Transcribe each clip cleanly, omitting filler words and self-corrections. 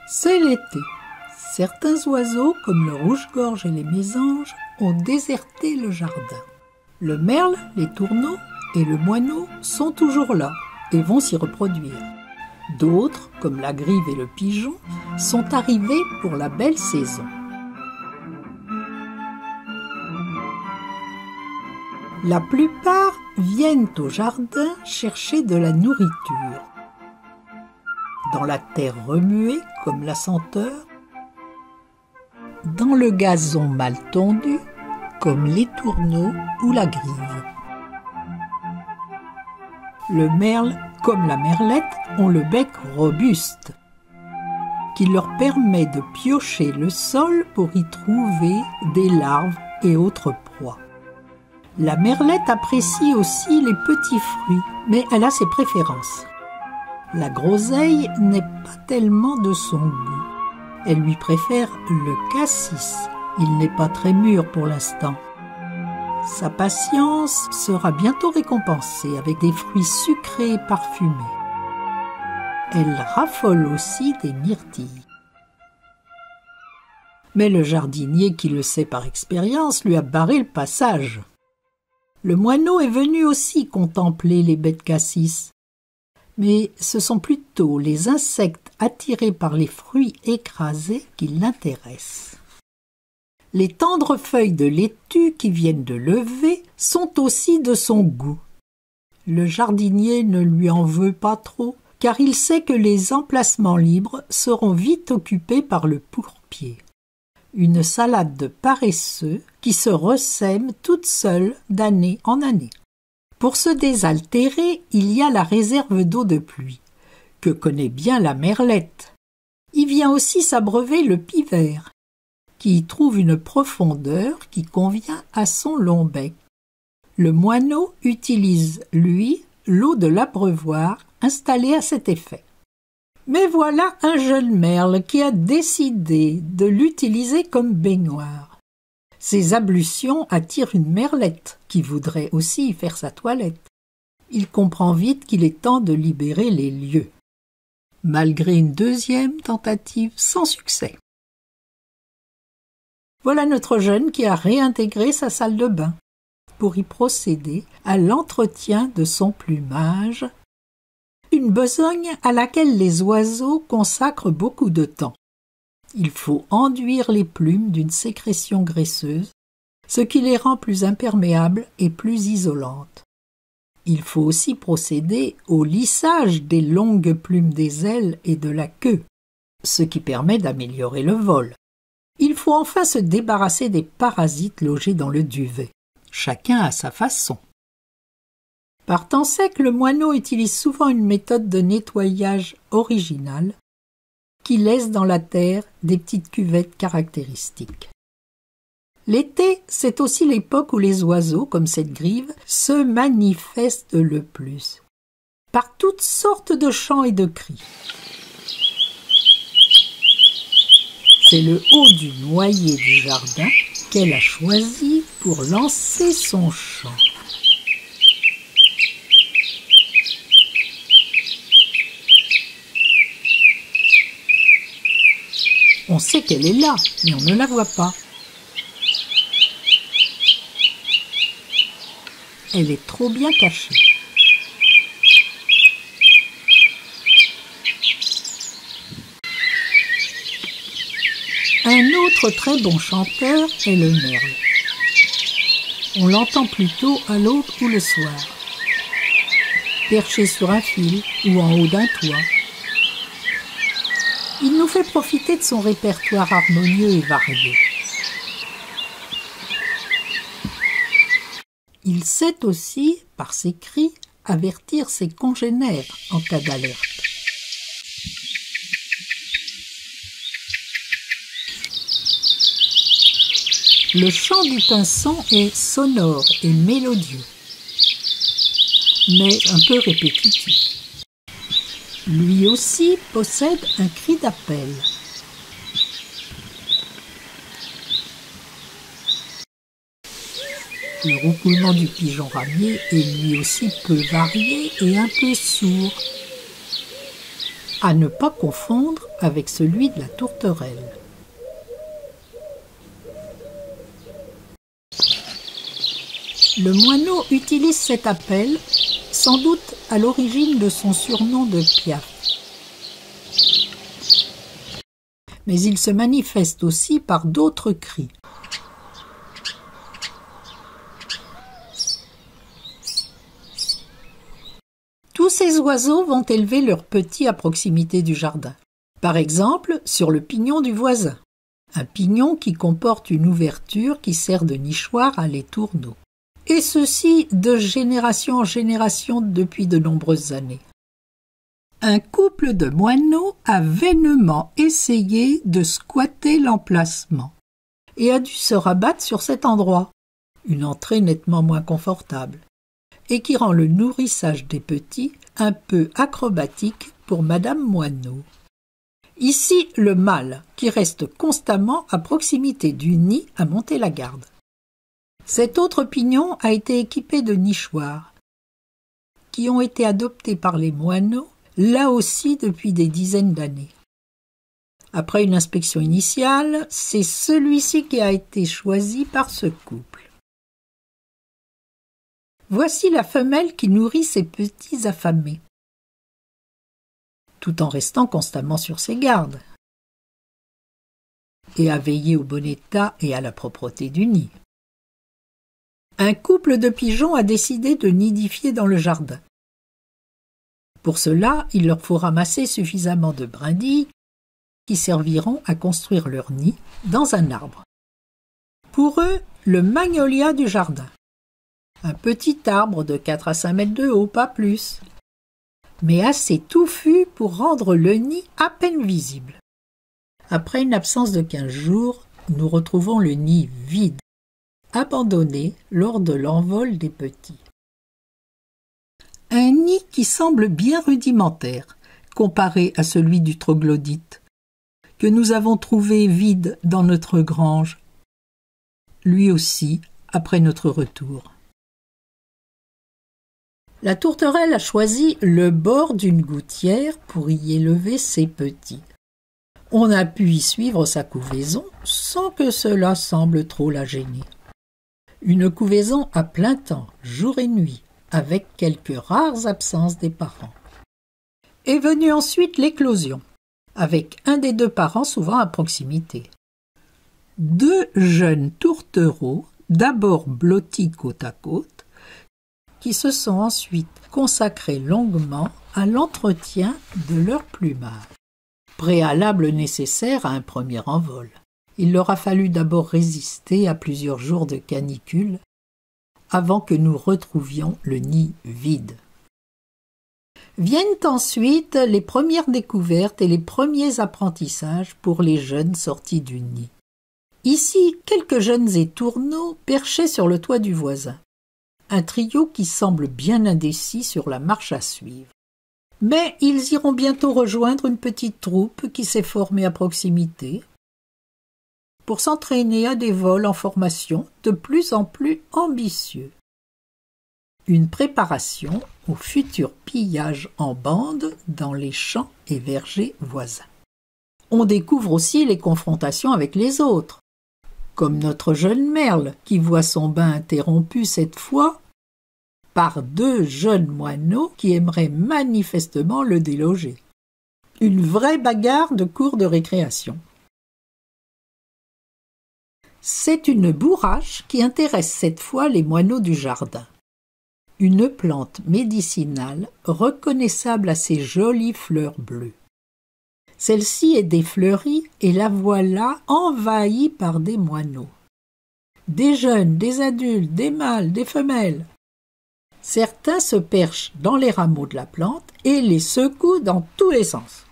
C'est l'été. Certains oiseaux, comme le rouge-gorge et les mésanges, ont déserté le jardin. Le merle, les tourneaux et le moineau sont toujours là et vont s'y reproduire. D'autres, comme la grive et le pigeon, sont arrivés pour la belle saison. La plupart viennent au jardin chercher de la nourriture. Dans la terre remuée comme la senteur, dans le gazon mal tondu comme les tourneaux ou la grive. Le merle comme la merlette ont le bec robuste qui leur permet de piocher le sol pour y trouver des larves et autres proies. La merlette apprécie aussi les petits fruits, mais elle a ses préférences. La groseille n'est pas tellement de son goût. Elle lui préfère le cassis. Il n'est pas très mûr pour l'instant. Sa patience sera bientôt récompensée avec des fruits sucrés et parfumés. Elle raffole aussi des myrtilles. Mais le jardinier, qui le sait par expérience, lui a barré le passage. Le moineau est venu aussi contempler les baies de cassis. Mais ce sont plutôt les insectes attirés par les fruits écrasés qui l'intéressent. Les tendres feuilles de laitue qui viennent de lever sont aussi de son goût. Le jardinier ne lui en veut pas trop, car il sait que les emplacements libres seront vite occupés par le pourpier. Une salade de paresseux qui se ressème toute seule d'année en année. Pour se désaltérer, il y a la réserve d'eau de pluie, que connaît bien la merlette. Y vient aussi s'abreuver le pivert, qui y trouve une profondeur qui convient à son long bec. Le moineau utilise, lui, l'eau de l'abreuvoir installée à cet effet. Mais voilà un jeune merle qui a décidé de l'utiliser comme baignoire. Ces ablutions attirent une merlette qui voudrait aussi y faire sa toilette. Il comprend vite qu'il est temps de libérer les lieux. Malgré une deuxième tentative sans succès. Voilà notre jeune qui a réintégré sa salle de bain pour y procéder à l'entretien de son plumage, une besogne à laquelle les oiseaux consacrent beaucoup de temps. Il faut enduire les plumes d'une sécrétion graisseuse, ce qui les rend plus imperméables et plus isolantes. Il faut aussi procéder au lissage des longues plumes des ailes et de la queue, ce qui permet d'améliorer le vol. Il faut enfin se débarrasser des parasites logés dans le duvet, chacun à sa façon. Par temps sec, le moineau utilise souvent une méthode de nettoyage originale qui laisse dans la terre des petites cuvettes caractéristiques. L'été, c'est aussi l'époque où les oiseaux, comme cette grive, se manifestent le plus, par toutes sortes de chants et de cris. C'est le haut du noyer du jardin qu'elle a choisi pour lancer son chant. On sait qu'elle est là, mais on ne la voit pas. Elle est trop bien cachée. Un autre très bon chanteur est le merle. On l'entend plutôt à l'aube ou le soir, perché sur un fil ou en haut d'un toit. Il nous fait profiter de son répertoire harmonieux et varié. Il sait aussi, par ses cris, avertir ses congénères en cas d'alerte. Le chant du pinson est sonore et mélodieux, mais un peu répétitif. Lui aussi possède un cri d'appel. Le roucoulement du pigeon ramier est lui aussi peu varié et un peu sourd. à ne pas confondre avec celui de la tourterelle. Le moineau utilise cet appel, sans doute à l'origine de son surnom de Piaf. Mais il se manifeste aussi par d'autres cris. Tous ces oiseaux vont élever leurs petits à proximité du jardin. Par exemple, sur le pignon du voisin. Un pignon qui comporte une ouverture qui sert de nichoir à lait tourneau. Et ceci de génération en génération depuis de nombreuses années. Un couple de moineaux a vainement essayé de squatter l'emplacement et a dû se rabattre sur cet endroit, une entrée nettement moins confortable, et qui rend le nourrissage des petits un peu acrobatique pour Madame Moineau. Ici, le mâle qui reste constamment à proximité du nid à monter la garde. Cet autre pignon a été équipé de nichoirs qui ont été adoptés par les moineaux, là aussi depuis des dizaines d'années. Après une inspection initiale, c'est celui-ci qui a été choisi par ce couple. Voici la femelle qui nourrit ses petits affamés, tout en restant constamment sur ses gardes, et à veiller au bon état et à la propreté du nid. Un couple de pigeons a décidé de nidifier dans le jardin. Pour cela, il leur faut ramasser suffisamment de brindilles qui serviront à construire leur nid dans un arbre. Pour eux, le magnolia du jardin. Un petit arbre de 4 à 5 mètres de haut, pas plus, mais assez touffu pour rendre le nid à peine visible. Après une absence de 15 jours, nous retrouvons le nid vide, abandonné lors de l'envol des petits. Un nid qui semble bien rudimentaire, comparé à celui du troglodyte, que nous avons trouvé vide dans notre grange, lui aussi après notre retour. La tourterelle a choisi le bord d'une gouttière pour y élever ses petits. On a pu y suivre sa couvaison sans que cela semble trop la gêner. Une couvaison à plein temps, jour et nuit, avec quelques rares absences des parents. Est venue ensuite l'éclosion, avec un des deux parents souvent à proximité. 2 jeunes tourtereaux, d'abord blottis côte à côte, qui se sont ensuite consacrés longuement à l'entretien de leur plumage, préalable nécessaire à un premier envol. Il leur a fallu d'abord résister à plusieurs jours de canicule avant que nous retrouvions le nid vide. Viennent ensuite les premières découvertes et les premiers apprentissages pour les jeunes sortis du nid. Ici, quelques jeunes étourneaux perchés sur le toit du voisin. Un trio qui semble bien indécis sur la marche à suivre. Mais ils iront bientôt rejoindre une petite troupe qui s'est formée à proximité pour s'entraîner à des vols en formation de plus en plus ambitieux. Une préparation au futur pillage en bande dans les champs et vergers voisins. On découvre aussi les confrontations avec les autres, comme notre jeune merle qui voit son bain interrompu cette fois par 2 jeunes moineaux qui aimeraient manifestement le déloger. Une vraie bagarre de cour de récréation. C'est une bourrache qui intéresse cette fois les moineaux du jardin. Une plante médicinale reconnaissable à ses jolies fleurs bleues. Celle-ci est défleurie et la voilà envahie par des moineaux. Des jeunes, des adultes, des mâles, des femelles. Certains se perchent dans les rameaux de la plante et les secouent dans tous les sens.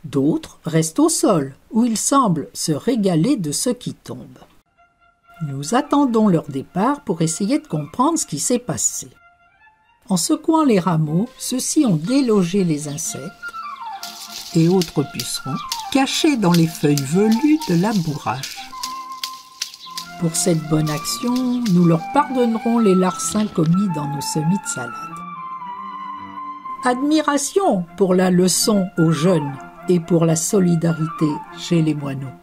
D'autres restent au sol, où ils semblent se régaler de ce qui tombe. Nous attendons leur départ pour essayer de comprendre ce qui s'est passé. En secouant les rameaux, ceux-ci ont délogé les insectes et autres pucerons cachés dans les feuilles velues de la bourrache. Pour cette bonne action, nous leur pardonnerons les larcins commis dans nos semis de salade. admiration pour la leçon aux jeunes et pour la solidarité chez les moineaux.